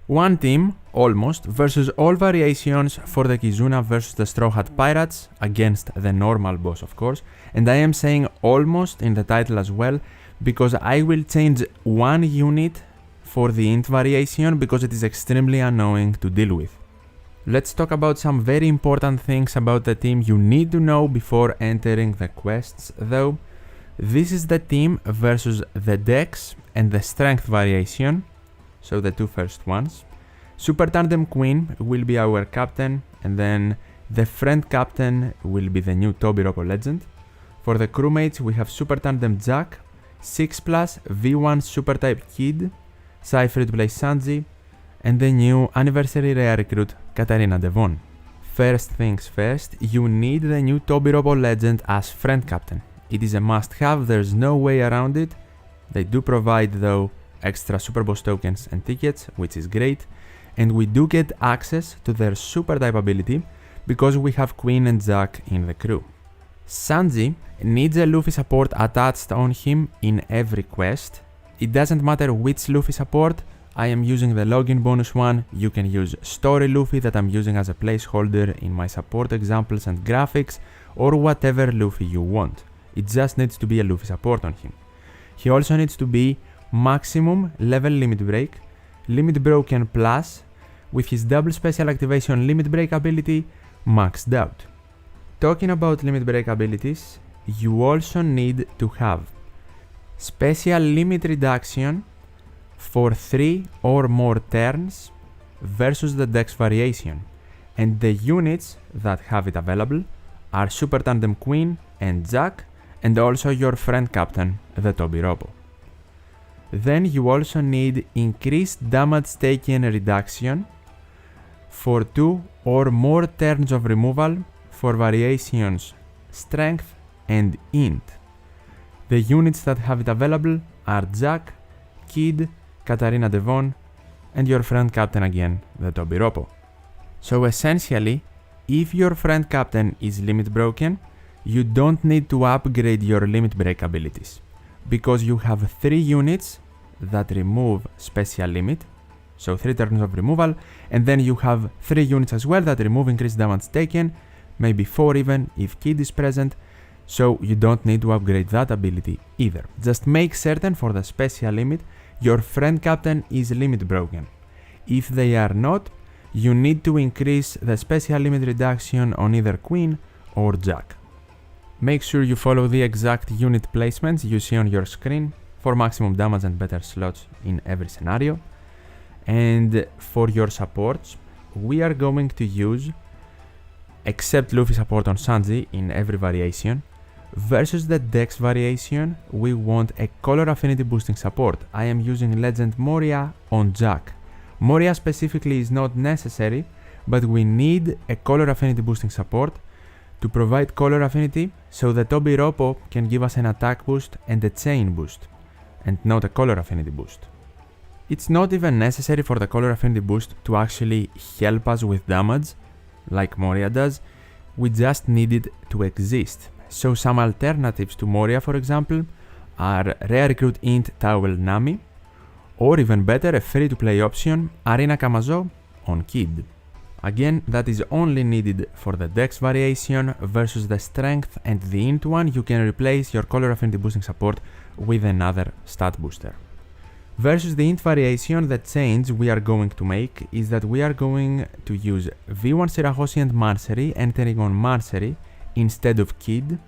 One team, almost, versus all variations for the Kizuna versus the Straw Hat Pirates, against the normal boss of course, and I am saying almost in the title as well, because I will change one unit for the int variation because it is extremely annoying to deal with. Let's talk about some very important things about the team you need to know before entering the quests though. This is the team versus the Dex and the Strength variation, so the two first ones. Super Tandem Queen will be our captain, and then the friend captain will be the new Toby Ropo legend. For the crewmates we have Super Tandem Jack, 6+ V1 Super Type Kid, Cypher to play Sanji, and the new anniversary rare recruit Katarina Devon. First things first, you need the new Toby Ropo legend as friend captain. It is a must-have, there's no way around it. They do provide though extra super boss tokens and tickets, which is great, and we do get access to their super type ability because we have Queen and Jack in the crew. Sanji needs a Luffy support attached on him in every quest. It doesn't matter which Luffy support, I am using the login bonus one, you can use Story Luffy that I'm using as a placeholder in my support examples and graphics, or whatever Luffy you want. It just needs to be a Luffy support on him. He also needs to be maximum level limit break, limit broken plus, with his double special activation limit break ability maxed out. Talking about limit break abilities, you also need to have special limit reduction for 3 or more turns versus the Dex variation, and the units that have it available are Super Tandem Queen and Jack, and also your friend captain, the Toby Ropo. Then you also need increased damage taken reduction for 2 or more turns of removal for variations Strength and Int. The units that have it available are Jack, Kid, Katarina Devon, and your friend captain again, the Toby Ropo. So essentially, if your friend captain is limit broken, you don't need to upgrade your limit break abilities, because you have 3 units that remove special limit, so 3 turns of removal, and then you have 3 units as well that remove increased damage taken, maybe 4 even if Kid is present, so you don't need to upgrade that ability either. Just make certain for the special limit your friend captain is limit broken. If they are not, you need to increase the special limit reduction on either Queen or Jack. Make sure you follow the exact unit placements you see on your screen for maximum damage and better slots in every scenario. And for your supports, we are going to use, except Luffy support on Sanji in every variation, versus the Dex variation, we want a color affinity boosting support. I am using Legend Moria on Jack. Moria specifically is not necessary, but we need a color affinity boosting support to provide color affinity so the Toby Ropo can give us an attack boost and a chain boost, and not a color affinity boost. It's not even necessary for the color affinity boost to actually help us with damage, like Moria does, we just need it to exist. So some alternatives to Moria, for example, are Rare Recruit Int Towel Nami, or even better, a free-to-play option, Arena Kamazo on Kid. Again, that is only needed for the Dex variation versus the Strength and the Int one. You can replace your color affinity boosting support with another stat booster. Versus the Int variation, the change we are going to make is that we are going to use V1 Shirahoshi and Marcery entering on Marcery instead of Kid,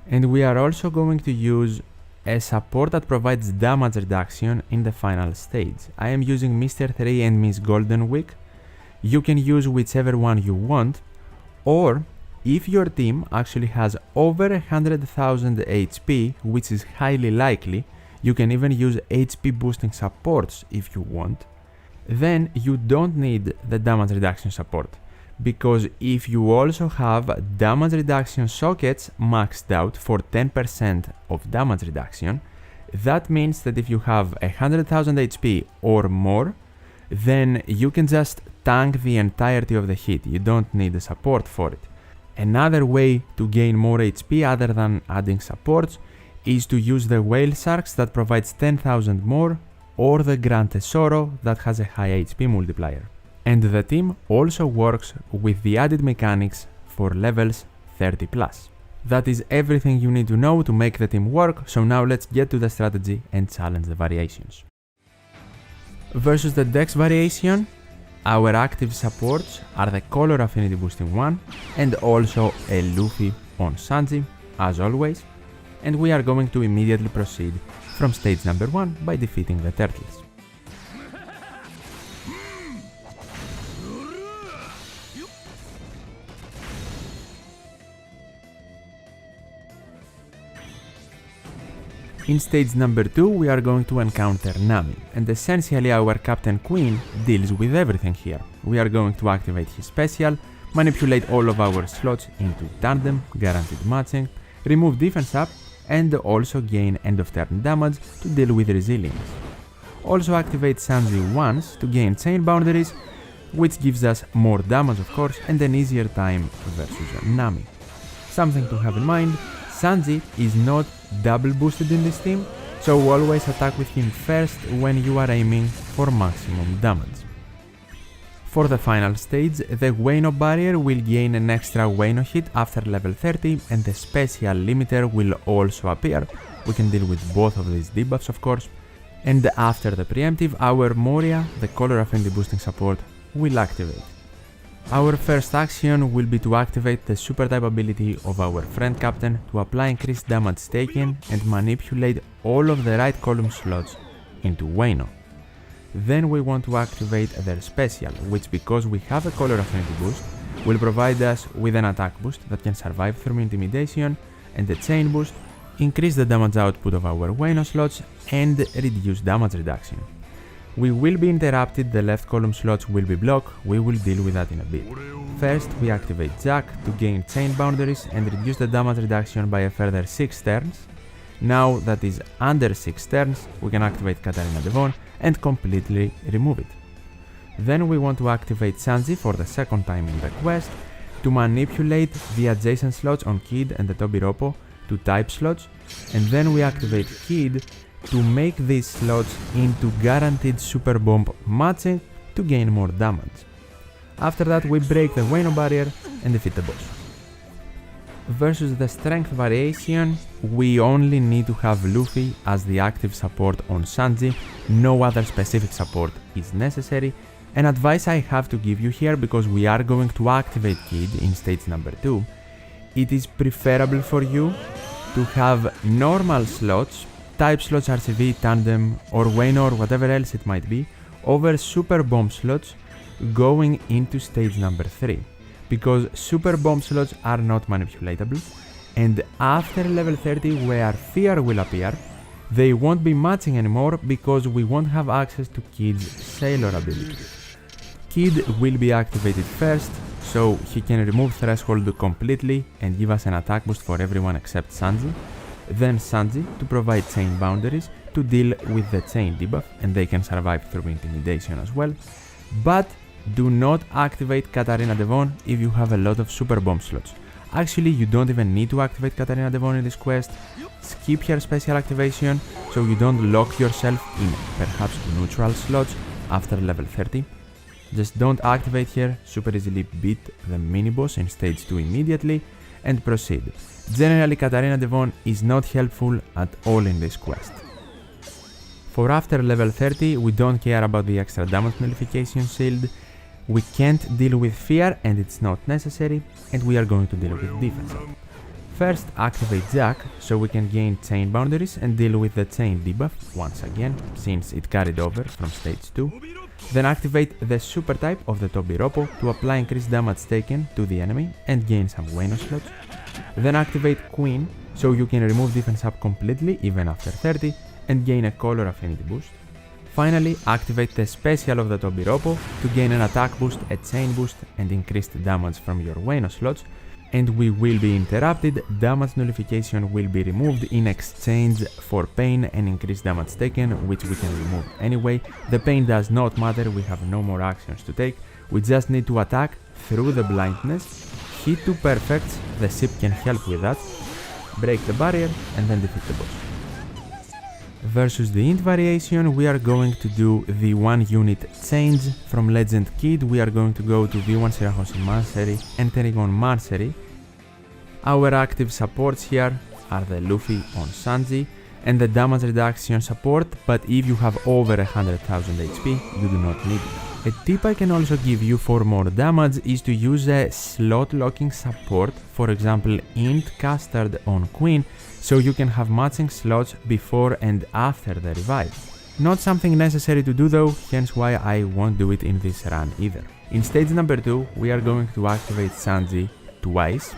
and we are also going to use a support that provides damage reduction in the final stage. I am using Mr. 3 and Miss Golden Week. You can use whichever one you want, or if your team actually has over 100,000 HP, which is highly likely, you can even use HP boosting supports if you want, then you don't need the damage reduction support, because if you also have damage reduction sockets maxed out for 10% of damage reduction, that means that if you have 100,000 HP or more, then you can just tank the entirety of the hit, you don't need the support for it. Another way to gain more HP other than adding supports is to use the Whale Sharks that provides 10,000 more or the Grand Tesoro that has a high HP multiplier. And the team also works with the added mechanics for levels 30+. That is everything you need to know to make the team work, so now let's get to the strategy and challenge the variations. Versus the Dex variation, our active supports are the color affinity boosting one and also a Luffy on Sanji, as always, and we are going to immediately proceed from stage number 1 by defeating the turtles. In stage number 2 we are going to encounter Nami, and essentially our Captain Queen deals with everything here. We are going to activate his special, manipulate all of our slots into tandem, guaranteed matching, remove defense up, and also gain end of turn damage to deal with resilience. Also activate Sanji once to gain chain boundaries, which gives us more damage of course and an easier time versus Nami. Something to have in mind, Sanji is not double boosted in this team, so always attack with him first when you are aiming for maximum damage. For the final stage, the Wano barrier will gain an extra Wano hit after level 30 and the special limiter will also appear. We can deal with both of these debuffs of course. And after the preemptive, our Moria, the color affinity boosting support, will activate. Our first action will be to activate the super type ability of our friend captain to apply increased damage taken and manipulate all of the right column slots into Wano. Then we want to activate their special, which because we have a color affinity boost, will provide us with an attack boost that can survive through intimidation and a chain boost, increase the damage output of our Wano slots and reduce damage reduction. We will be interrupted, the left column slots will be blocked, we will deal with that in a bit. First we activate Jack to gain chain boundaries and reduce the damage reduction by a further 6 turns. Now that is under 6 turns, we can activate Katarina Devon and completely remove it. Then we want to activate Sanji for the second time in the quest to manipulate the adjacent slots on Kid and the Tobiropo to type slots, and then we activate Kid to make these slots into guaranteed super bomb matching to gain more damage. After that we break the Wano barrier and defeat the boss. Versus the strength variation, we only need to have Luffy as the active support on Sanji, no other specific support is necessary. An advice I have to give you here, because we are going to activate Kid in stage number 2, it is preferable for you to have normal slots, type slots, RCV, tandem or Wano or whatever else it might be, over super bomb slots going into stage number 3. Because super bomb slots are not manipulatable, and after level 30 where fear will appear, they won't be matching anymore because we won't have access to Kid's sailor ability. Kid will be activated first, so he can remove threshold completely and give us an attack boost for everyone except Sanji. Then Sanji to provide chain boundaries to deal with the chain debuff and they can survive through intimidation as well. But do not activate Katarina Devon if you have a lot of super bomb slots. Actually, you don't even need to activate Katarina Devon in this quest. Skip her special activation so you don't lock yourself in perhaps neutral slots after level 30. Just don't activate her, super easily beat the mini-boss in stage 2 immediately and proceed. Generally, Katarina Devon is not helpful at all in this quest. For after level 30, we don't care about the extra damage nullification shield. We can't deal with fear and it's not necessary, and we are going to deal with defense. First, activate Jack so we can gain chain boundaries and deal with the chain debuff once again, since it carried over from stage 2. Then activate the super type of the Tobiropo to apply increased damage taken to the enemy and gain some Wano slots. Then activate Queen so you can remove defense up completely even after 30 and gain a color affinity boost. Finally, activate the special of the Tobiropo to gain an attack boost, a chain boost and increased damage from your Wano slots, and we will be interrupted, damage nullification will be removed in exchange for pain and increased damage taken, which we can remove anyway. The pain does not matter, we have no more actions to take, we just need to attack through the blindness, hit 2 perfects, the ship can help with that, break the barrier and then defeat the boss. Versus the int variation, we are going to do the 1 unit change. From Legend Kid, we are going to go to V1 Sirachos Mastery, entering on Mastery. Our active supports here are the Luffy on Sanji and the damage reduction support, but if you have over 100,000 HP, you do not need it. A tip I can also give you for more damage is to use a slot locking support, for example int custard on Queen, so you can have matching slots before and after the revive. Not something necessary to do though, hence why I won't do it in this run either. In stage number 2, we are going to activate Sanji twice,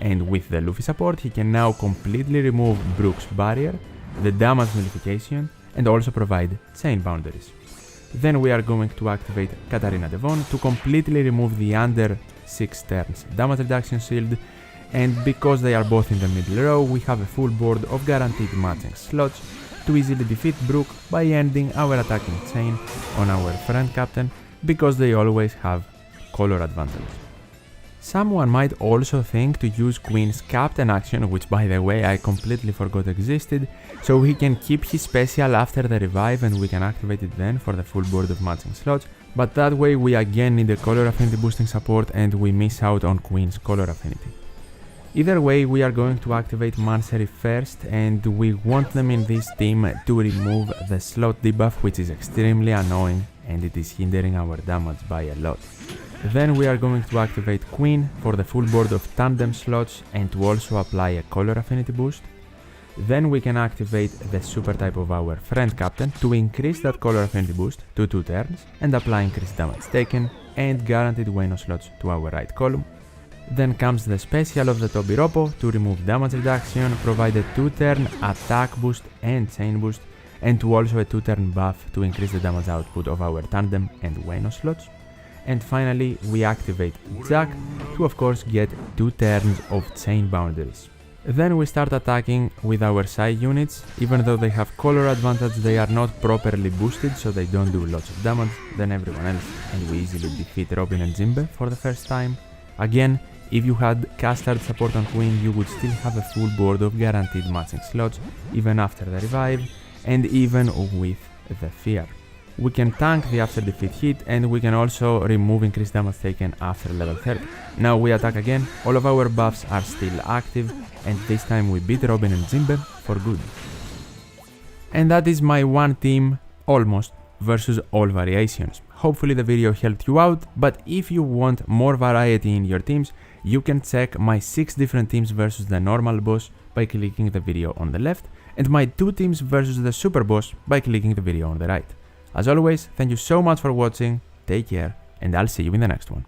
and with the Luffy support he can now completely remove Brook's barrier, the damage nullification, and also provide chain boundaries. Then we are going to activate Katarina Devon to completely remove the under 6 turns damage reduction shield, and because they are both in the middle row, we have a full board of guaranteed matching slots to easily defeat Brook by ending our attacking chain on our friend captain, because they always have color advantage. Someone might also think to use Queen's captain action, which by the way I completely forgot existed, so he can keep his special after the revive and we can activate it then for the full board of matching slots, but that way we again need a color affinity boosting support and we miss out on Queen's color affinity. Either way, we are going to activate Manseri first, and we want them in this team to remove the slot debuff, which is extremely annoying and it is hindering our damage by a lot. Then we are going to activate Queen for the full board of tandem slots and to also apply a color affinity boost. Then we can activate the super type of our friend captain to increase that color affinity boost to 2 turns and apply increased damage taken and guaranteed Wano slots to our right column. Then comes the special of the Tobiropo to remove damage reduction, provide a 2-turn attack boost and chain boost, and to also a 2-turn buff to increase the damage output of our tandem and Wano slots. And finally, we activate Jack to of course get 2 turns of chain boundaries. Then we start attacking with our Sai units. Even though they have color advantage, they are not properly boosted, so they don't do lots of damage than everyone else, and we easily defeat Robin and Jinbe for the first time. Again, if you had custard support on Queen, you would still have a full board of guaranteed matching slots even after the revive and even with the fear. We can tank the after defeat hit, and we can also remove increased damage taken after level 30. Now we attack again, all of our buffs are still active, and this time we beat Robin and Jinbe for good. And that is my one team, almost, versus all variations. Hopefully the video helped you out, but if you want more variety in your teams, you can check my 6 different teams versus the normal boss by clicking the video on the left, and my 2 teams versus the super boss by clicking the video on the right. As always, thank you so much for watching, take care, and I'll see you in the next one.